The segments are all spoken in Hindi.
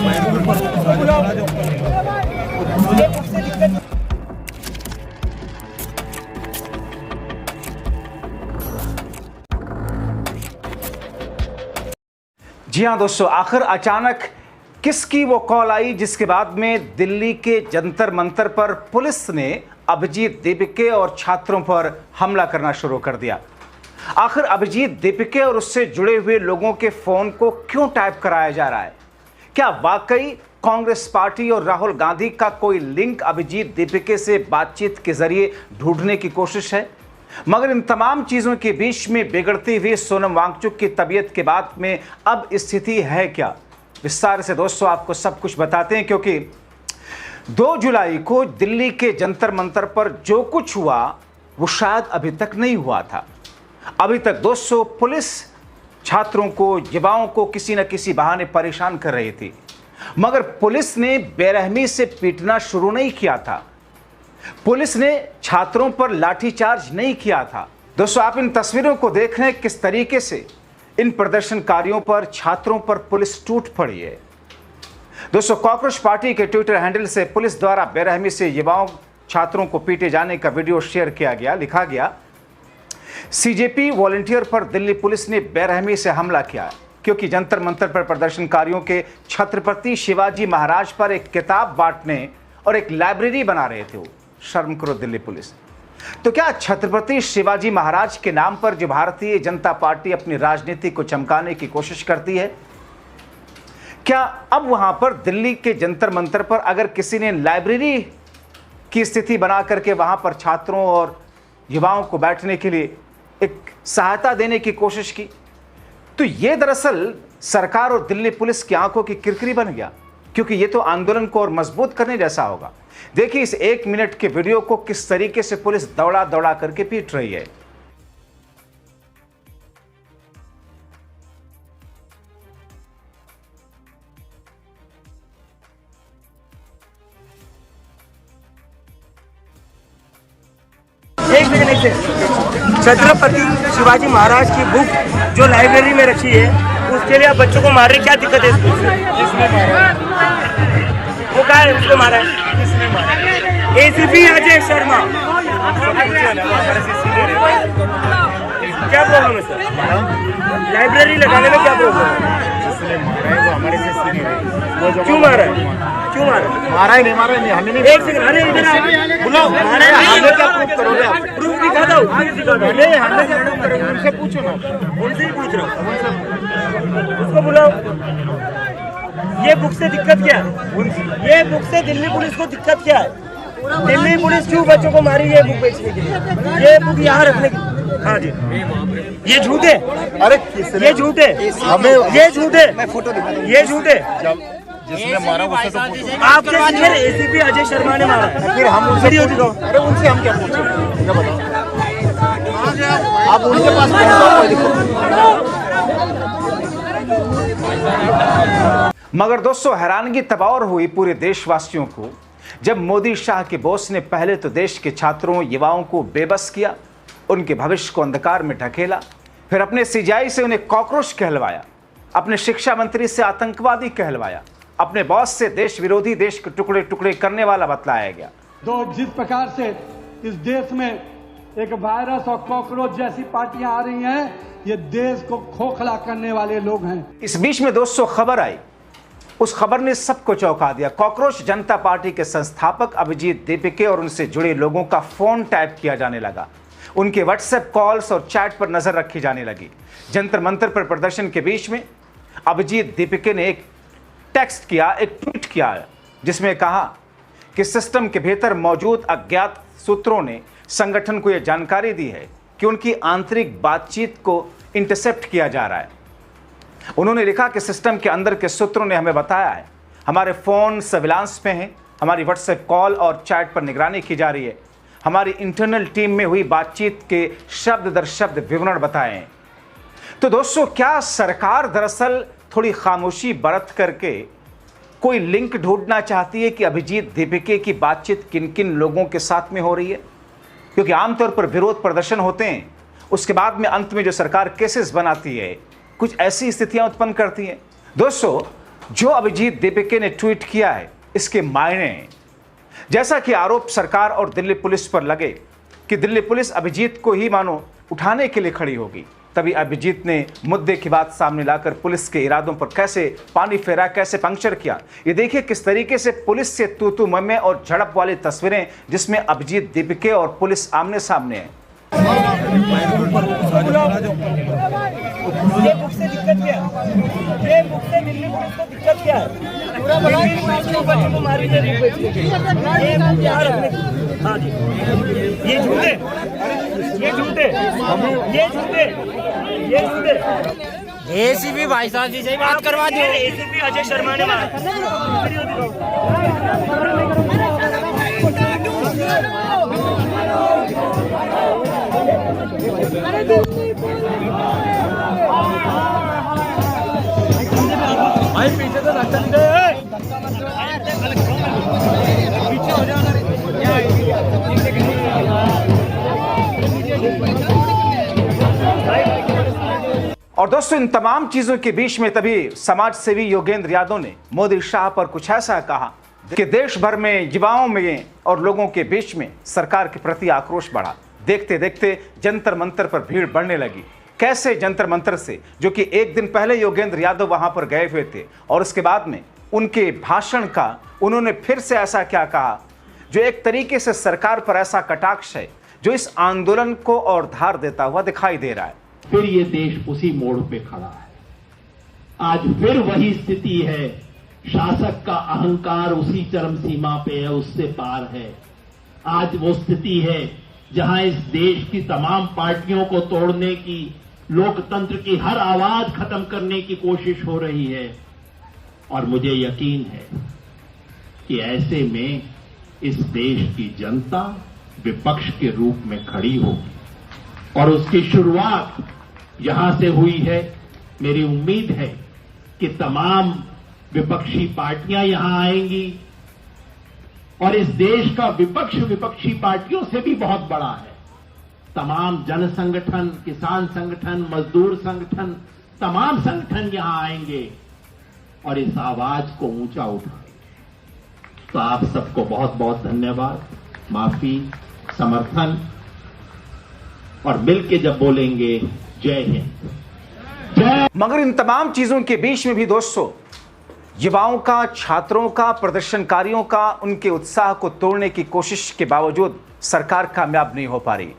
जी हाँ दोस्तों, आखिर अचानक किसकी वो कॉल आई जिसके बाद में दिल्ली के जंतर मंतर पर पुलिस ने अभिजीत दीपिके और छात्रों पर हमला करना शुरू कर दिया। आखिर अभिजीत दीपिके और उससे जुड़े हुए लोगों के फोन को क्यों टैप कराया जा रहा है? क्या वाकई कांग्रेस पार्टी और राहुल गांधी का कोई लिंक अभिजीत दीपिके से बातचीत के जरिए ढूंढने की कोशिश है? मगर इन तमाम चीजों के बीच में बिगड़ती हुई सोनम वांगचुक की तबीयत के बाद में अब स्थिति है क्या? विस्तार से दोस्तों आपको सब कुछ बताते हैं, क्योंकि 2 जुलाई को दिल्ली के जंतर मंतर पर जो कुछ हुआ वो शायद अभी तक नहीं हुआ था। अभी तक दोस्तों पुलिस छात्रों को, युवाओं को किसी न किसी बहाने परेशान कर रही थी, मगर पुलिस ने बेरहमी से पीटना शुरू नहीं किया था। पुलिस ने छात्रों पर लाठीचार्ज नहीं किया था। दोस्तों आप इन तस्वीरों को देख रहे हैं किस तरीके से इन प्रदर्शनकारियों पर, छात्रों पर पुलिस टूट पड़ी है। दोस्तों कॉकरोच पार्टी के ट्विटर हैंडल से पुलिस द्वारा बेरहमी से युवाओं, छात्रों को पीटे जाने का वीडियो शेयर किया गया। लिखा गया, सीजेपी वॉलंटियर पर दिल्ली पुलिस ने बेरहमी से हमला किया क्योंकि जंतर मंतर पर प्रदर्शनकारियों के छत्रपति शिवाजी महाराज पर एक किताब बांटने और एक लाइब्रेरी बना रहे थे। शर्म करो दिल्ली पुलिस। तो क्या छत्रपति शिवाजी महाराज के नाम पर जो भारतीय जनता पार्टी अपनी राजनीति को चमकाने की कोशिश करती है, क्या अब वहां पर दिल्ली के जंतर मंतर पर अगर किसी ने लाइब्रेरी की स्थिति बना करके वहां पर छात्रों और युवाओं को बैठने के लिए एक सहायता देने की कोशिश की, तो यह दरअसल सरकार और दिल्ली पुलिस की आंखों की किरकिरी बन गया, क्योंकि यह तो आंदोलन को और मजबूत करने जैसा होगा। देखिए इस 1 मिनट के वीडियो को किस तरीके से पुलिस दौड़ा दौड़ा करके पीट रही है। एक सेकंड से छत्रपति शिवाजी महाराज की बुक जो लाइब्रेरी में रखी है, उसके लिए आप बच्चों को मार रहे, क्या दिक्कत है इसमें? किसने मारा? वो कहा है उसको मारा है? किसने मारा? एसीपी अजय शर्मा। क्या प्रॉब्लम है सर? लाइब्रेरी लगाने में क्या प्रॉब्लम है? क्यों मारा है? क्यों मारा? मारा ही नहीं, मारा ही नहीं, हमें नहीं। एक सेकंड, अरे इधर बुलाओ। हमें क्या प्रूफ करोगे आप? प्रूफ दिखाता हूँ। नहीं, हमें क्या प्रूफ करोगे? उनसे पूछो ना। उनसे ही पूछ रहा हूँ। उसको बुलाओ। ये बुक से दिक्कत क्या है? ये बुक से दिल्ली पुलिस को दिक्कत क्या है? दिल्ली पुलिस क्यों बच्चों को मारी ये बुक बेचने के लिए? ये बुक यहाँ रखने की? हाँ जी, ये झूठ है। अरे ये झूठ है, हमें ये झूठ है, ये झूठ है। जिसने मारा उससे तो पूछो। आपके सीनियर एसीपी अजय शर्मा ने मारा है। फिर हम उनसे अरे उनसे हम क्या पूछें? क्या बताओ? आप उनके पास मगर दोस्तों हैरानगी तब और हुई पूरे देशवासियों को जब मोदी शाह के बॉस ने पहले तो देश के छात्रों, युवाओं को बेबस किया, उनके भविष्य को अंधकार में ढकेला, फिर अपने सीजाई से उन्हें कॉकरोच कहलवाया, अपने शिक्षा मंत्री से आतंकवादी कहलवाया, अपने बॉस से देश विरोधी, देश के टुकड़े टुकड़े करने वाला बतलाया गया। तो जिस प्रकार से इस देश में एक वायरस और कॉकरोच जैसी पार्टियां आ रही हैं, ये देश को खोखला करने वाले लोग हैं। इस बीच में दोस्तों खबर आई, उस खबर ने सबको चौंका दिया। कॉकरोच जनता पार्टी के संस्थापक अभिजीत दीपिके और उनसे जुड़े लोगों का फोन टैप किया जाने लगा, उनके व्हाट्सएप कॉल्स और चैट पर नजर रखी जाने लगी। जंतर मंतर पर प्रदर्शन के बीच में अभिजीत दीपिके ने एक टेक्स्ट किया, एक ट्वीट किया, जिसमें कहा कि सिस्टम के भीतर मौजूद अज्ञात सूत्रों ने संगठन को यह जानकारी दी है कि उनकी आंतरिक बातचीत को इंटरसेप्ट किया जा रहा है। उन्होंने लिखा कि सिस्टम के अंदर के सूत्रों ने हमें बताया है, हमारे फोन सर्विलांस में हैं, हमारी व्हाट्सएप कॉल और चैट पर निगरानी की जा रही है, हमारी इंटरनल टीम में हुई बातचीत के शब्द दर शब्द विवरण बताए हैं। तो दोस्तों क्या सरकार दरअसल थोड़ी खामोशी बरत करके कोई लिंक ढूंढना चाहती है कि अभिजीत दीपिके की बातचीत किन किन लोगों के साथ में हो रही है? क्योंकि आमतौर पर विरोध प्रदर्शन होते हैं, उसके बाद में अंत में जो सरकार केसेस बनाती है, कुछ ऐसी स्थितियां उत्पन्न करती हैं। दोस्तों जो अभिजीत दीपिके ने ट्वीट किया है इसके मायने हैं। जैसा कि आरोप सरकार और दिल्ली पुलिस पर लगे कि दिल्ली पुलिस अभिजीत को ही मानो उठाने के लिए खड़ी होगी, तभी अभिजीत ने मुद्दे की बात सामने लाकर पुलिस के इरादों पर कैसे पानी फेरा, कैसे पंक्चर किया। ये देखिए किस तरीके से पुलिस से तू मम्मे और झड़प वाली तस्वीरें जिसमें अभिजीत दीपिके और पुलिस आमने सामने है। ये बुक से दिक्कत क्या है? ये बुक से दिल्ली पुलिस को दिक्कत क्या है? दिल्ली पुलिस को बच्चों को मारी दे रही है। ये बुक यहाँ रखने की। हाँ जी, ये झूठे, ये झूठे, ये झूठे, ये झूठे। एसीपी भाई साहब जी से बात करवा दो। एसीपी अजय शर्मा ने मारा। भाई पीछे तो धक्का नहीं दे। पीछे हो जाना। और दोस्तों इन तमाम चीजों के बीच में तभी समाज सेवी योगेंद्र यादव ने मोदी शाह पर कुछ ऐसा कहा कि देश भर में युवाओं में और लोगों के बीच में सरकार के प्रति आक्रोश बढ़ा। देखते देखते जंतर मंतर पर भीड़ बढ़ने लगी। कैसे जंतर मंतर से, जो कि एक दिन पहले योगेंद्र यादव वहां पर गए हुए थे, और उसके बाद में उनके भाषण का उन्होंने फिर से ऐसा क्या कहा जो एक तरीके से सरकार पर ऐसा कटाक्ष है जो इस आंदोलन को और धार देता हुआ दिखाई दे रहा है। फिर ये देश उसी मोड़ पे खड़ा है। आज फिर वही स्थिति है। शासक का अहंकार उसी चरम सीमा पे है, उससे पार है। आज वो स्थिति है जहां इस देश की तमाम पार्टियों को तोड़ने की, लोकतंत्र की हर आवाज खत्म करने की कोशिश हो रही है। और मुझे यकीन है कि ऐसे में इस देश की जनता विपक्ष के रूप में खड़ी होगी और उसकी शुरुआत यहां से हुई है। मेरी उम्मीद है कि तमाम विपक्षी पार्टियां यहां आएंगी और इस देश का विपक्ष विपक्षी पार्टियों से भी बहुत बड़ा है। तमाम जन संगठन, किसान संगठन, मजदूर संगठन, तमाम संगठन यहां आएंगे और इस आवाज को ऊंचा उठाएंगे। तो आप सबको बहुत बहुत धन्यवाद, माफी, समर्थन, और मिलके जब बोलेंगे जय हिंद, जय। मगर इन तमाम चीजों के बीच में भी दोस्तों युवाओं का, छात्रों का, प्रदर्शनकारियों का, उनके उत्साह को तोड़ने की कोशिश के बावजूद सरकार कामयाब नहीं हो पा रही।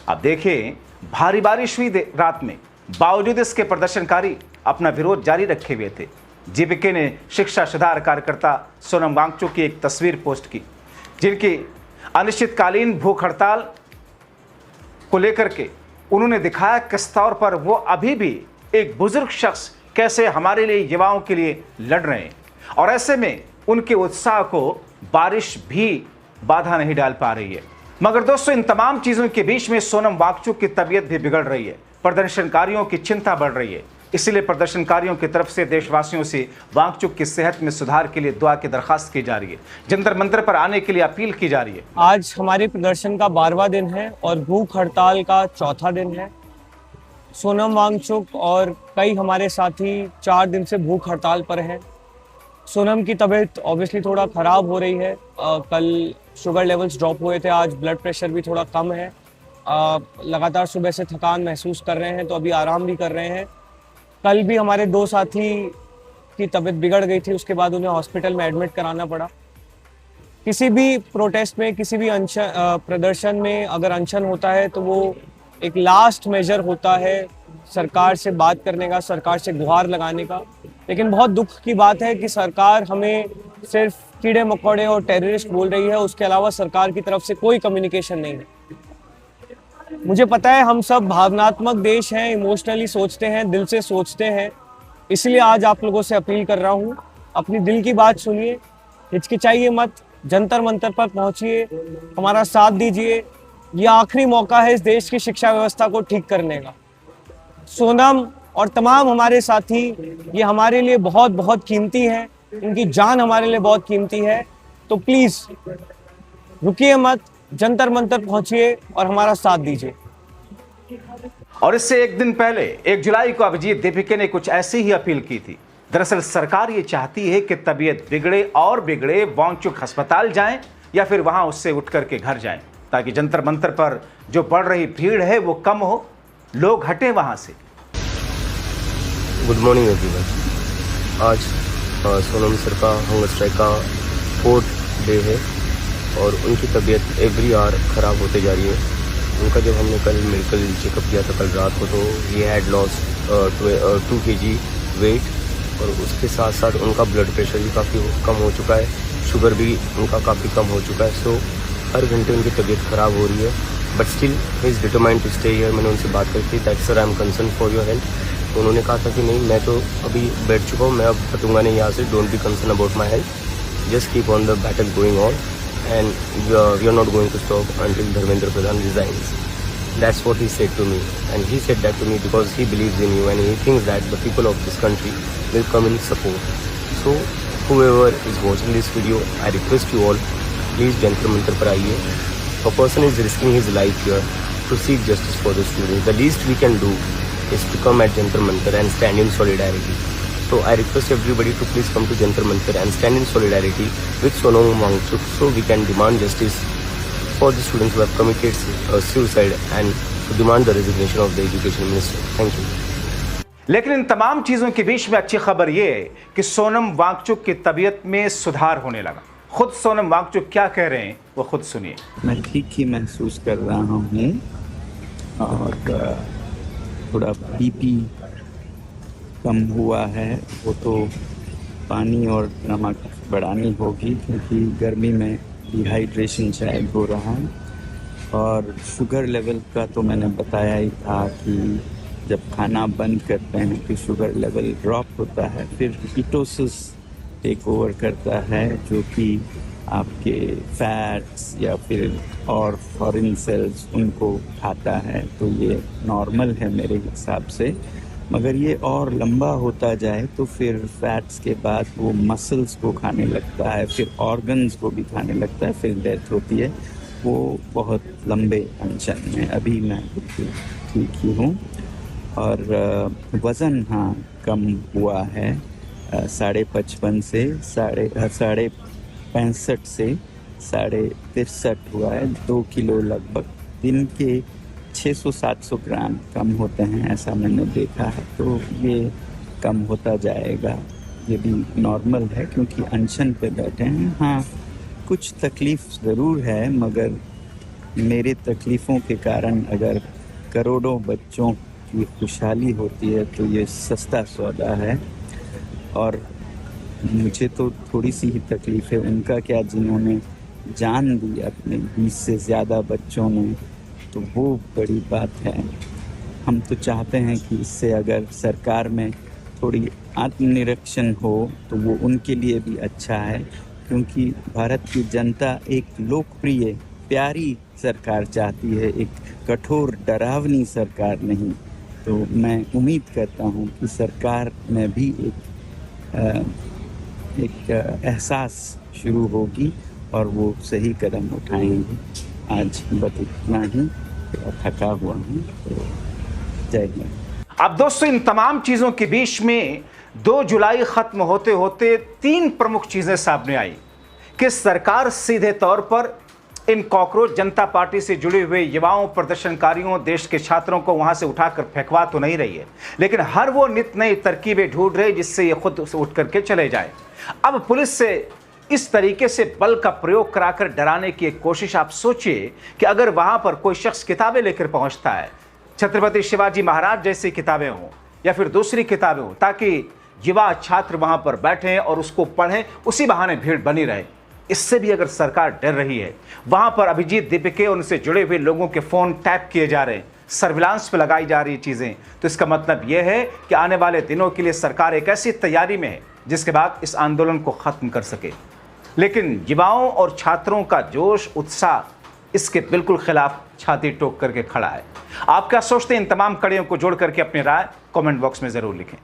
अब देखिए भारी बारिश हुई रात में, बावजूद इसके प्रदर्शनकारी अपना विरोध जारी रखे हुए थे। दीपिके ने शिक्षा सुधार कार्यकर्ता सोनम वांगचुक की एक तस्वीर पोस्ट की जिनकी अनिश्चितकालीन भूख हड़ताल को लेकर के उन्होंने दिखाया किस तौर पर वो अभी भी एक बुजुर्ग शख्स कैसे हमारे लिए, युवाओं के लिए लड़ रहे हैं, और ऐसे में उनके उत्साह को बारिश भी बाधा नहीं डाल पा रही है। मगर दोस्तों इन तमाम चीजों के बीच में सोनम वांगचुक की तबीयत भी बिगड़ रही है, प्रदर्शनकारियों की चिंता बढ़ रही है। इसलिए प्रदर्शनकारियों की तरफ से देशवासियों से वांगचुक की सेहत में सुधार के लिए दुआ की दरखास्त की जा रही है, जंतर मंतर पर आने के लिए अपील की जा रही है। आज हमारे प्रदर्शन का 12वां दिन है और भूख हड़ताल का 4था दिन है। सोनम वांगचुक और कई हमारे साथी 4 दिन से भूख हड़ताल पर हैं। सोनम की तबीयत ऑब्वियसली थोड़ा ख़राब हो रही है। कल शुगर लेवल्स ड्रॉप हुए थे, आज ब्लड प्रेशर भी थोड़ा कम है। लगातार सुबह से थकान महसूस कर रहे हैं, तो अभी आराम भी कर रहे हैं। कल भी हमारे 2 साथी की तबीयत बिगड़ गई थी, उसके बाद उन्हें हॉस्पिटल में एडमिट कराना पड़ा। किसी भी प्रोटेस्ट में, किसी भी प्रदर्शन में अगर अनशन होता है तो वो एक लास्ट मेजर होता है सरकार से बात करने का, सरकार से गुहार लगाने का। लेकिन बहुत दुख की बात है कि सरकार हमें सिर्फ कीड़े मकोड़े और टेररिस्ट बोल रही है, उसके अलावा सरकार की तरफ से कोई कम्युनिकेशन नहीं है। मुझे पता है हम सब भावनात्मक देश हैं, इमोशनली सोचते हैं, दिल से सोचते हैं। इसलिए आज आप लोगों से अपील कर रहा हूँ, अपनी दिल की बात सुनिए, हिचकिचाइए मत, जंतर मंतर पर पहुंचिए, हमारा साथ दीजिए। ये आखिरी मौका है इस देश की शिक्षा व्यवस्था को ठीक करने का। सोनम और तमाम हमारे साथी ये हमारे लिए बहुत बहुत कीमती हैं, इनकी जान हमारे लिए बहुत कीमती है। तो प्लीज़ रुकिए मत, जंतर मंतर पहुंचिए और हमारा साथ दीजिए। और इससे एक दिन पहले 1 जुलाई को अभिजीत दीपिके ने कुछ ऐसी ही अपील की थी। दरअसल सरकार ये चाहती है कि तबीयत बिगड़े और बिगड़े वांगचुक अस्पताल जाएं या फिर वहां उससे उठ करके घर जाएं, ताकि जंतर मंतर पर जो बढ़ रही भीड़ है वो कम हो, लोग हटें वहां से। Good morning everyone. आज सोनम सर का हंगर स्ट्राइक का 4th डे है और उनकी तबीयत एवरी आवर ख़राब होते जा रही है। उनका जब हमने कल मेडिकल चेकअप किया था कल रात को, तो ये हैड लॉस 2 kg वेट और उसके साथ साथ उनका ब्लड प्रेशर भी काफ़ी कम हो चुका है, शुगर भी उनका काफ़ी कम हो चुका है। सो हर घंटे उनकी तबीयत ख़राब हो रही है, but still he is determined to stay here. मैंने उनसे बात करके that sir I am concern for your health, तो उन्होंने कहा था कि नहीं, मैं तो अभी बैठ चुका हूँ, मैं अब हटूंगा नहीं यहाँ से, don't be concern about my health, just keep on the battle going on and we are not going to stop until Dharmendra Pradhan resigns. That's what he said to me, and he said that to me because he believes in you and he thinks that the people of this country will come in support. So whoever is watching this video, I request you all, please Jantar Mantar par aiye. A person is risking his life here to seek justice for the students. The least we can do is to come at Jantar Mantar and stand in solidarity. So I request everybody to please come to Jantar Mantar and stand in solidarity with Sonam Wangchuk so we can demand justice for the students who have committed suicide and to demand the resignation of the education minister. Thank you. लेकिन इन तमाम चीजों के बीच में अच्छी खबर यह है कि सोनम वांगचुक की तबीयत में सुधार होने लगा। खुद सोनम वांगचुक क्या कह रहे हैं वो खुद सुनिए। मैं ठीक ही महसूस कर रहा हूँ और थोड़ा बीपी कम हुआ है, वो तो पानी और नमक बढ़ानी होगी क्योंकि गर्मी में डिहाइड्रेशन शायद हो रहा है। और शुगर लेवल का तो मैंने बताया ही था कि जब खाना बंद करते हैं तो शुगर लेवल ड्रॉप होता है, फिर कीटोसिस टेक ओवर करता है जो कि आपके फैट्स या फिर और फॉरेन सेल्स उनको खाता है। तो ये नॉर्मल है मेरे हिसाब से, मगर ये और लंबा होता जाए तो फिर फैट्स के बाद वो मसल्स को खाने लगता है, फिर ऑर्गन्स को भी खाने लगता है, फिर डेथ होती है। वो बहुत लंबे अनशन में, अभी मैं ठीक ही हूँ। और वज़न हाँ कम हुआ है, 55.5 से 65.5 से 63.5 हुआ है, 2 किलो लगभग। दिन के 600-700 ग्राम कम होते हैं, ऐसा मैंने देखा है। तो ये कम होता जाएगा, ये भी नॉर्मल है क्योंकि अनशन पे बैठे हैं। हाँ, कुछ तकलीफ़ ज़रूर है, मगर मेरे तकलीफ़ों के कारण अगर करोड़ों बच्चों की खुशहाली होती है तो ये सस्ता सौदा है। और मुझे तो थोड़ी सी ही तकलीफ़ है, उनका क्या जिन्होंने जान दी अपने 20 से ज़्यादा बच्चों ने, तो वो बड़ी बात है। हम तो चाहते हैं कि इससे अगर सरकार में थोड़ी आत्मनिरीक्षण हो तो वो उनके लिए भी अच्छा है, क्योंकि भारत की जनता एक लोकप्रिय प्यारी सरकार चाहती है, एक कठोर डरावनी सरकार नहीं। तो मैं उम्मीद करता हूँ कि सरकार में भी एक एहसास शुरू होगी और वो सही कदम उठाएंगे। आज बस इतना ही, थका हुआ हूँ, तो जय हिंद। अब दोस्तों, इन तमाम चीजों के बीच में 2 जुलाई खत्म होते होते 3 प्रमुख चीजें सामने आई कि सरकार सीधे तौर पर इन कॉकरोच जनता पार्टी से जुड़े हुए युवाओं, प्रदर्शनकारियों, देश के छात्रों को वहां से उठाकर फेंकवा तो नहीं रही है, लेकिन हर वो नित नई तरकीबें ढूंढ रहे जिससे ये खुद उठ करके चले जाए। अब पुलिस से इस तरीके से बल का प्रयोग कराकर डराने की एक कोशिश, आप सोचिए कि अगर वहां पर कोई शख्स किताबें लेकर पहुंचता है, छत्रपति शिवाजी महाराज जैसी किताबें हों या फिर दूसरी किताबें हों, ताकि युवा छात्र वहां पर बैठें और उसको पढ़ें, उसी बहाने भीड़ बनी रहे। इससे भी अगर सरकार डर रही है, वहां पर अभिजीत दीपिके और उनसे जुड़े हुए लोगों के फ़ोन टैप किए जा रहे हैं, सर्विलांस पे लगाई जा रही चीज़ें, तो इसका मतलब यह है कि आने वाले दिनों के लिए सरकार एक ऐसी तैयारी में है जिसके बाद इस आंदोलन को ख़त्म कर सके। लेकिन युवाओं और छात्रों का जोश, उत्साह इसके बिल्कुल खिलाफ छाती ठोक करके खड़ा है। आप क्या सोचते हैं? इन तमाम कड़ियों को जोड़ करके अपनी राय कमेंट बॉक्स में ज़रूर लिखें।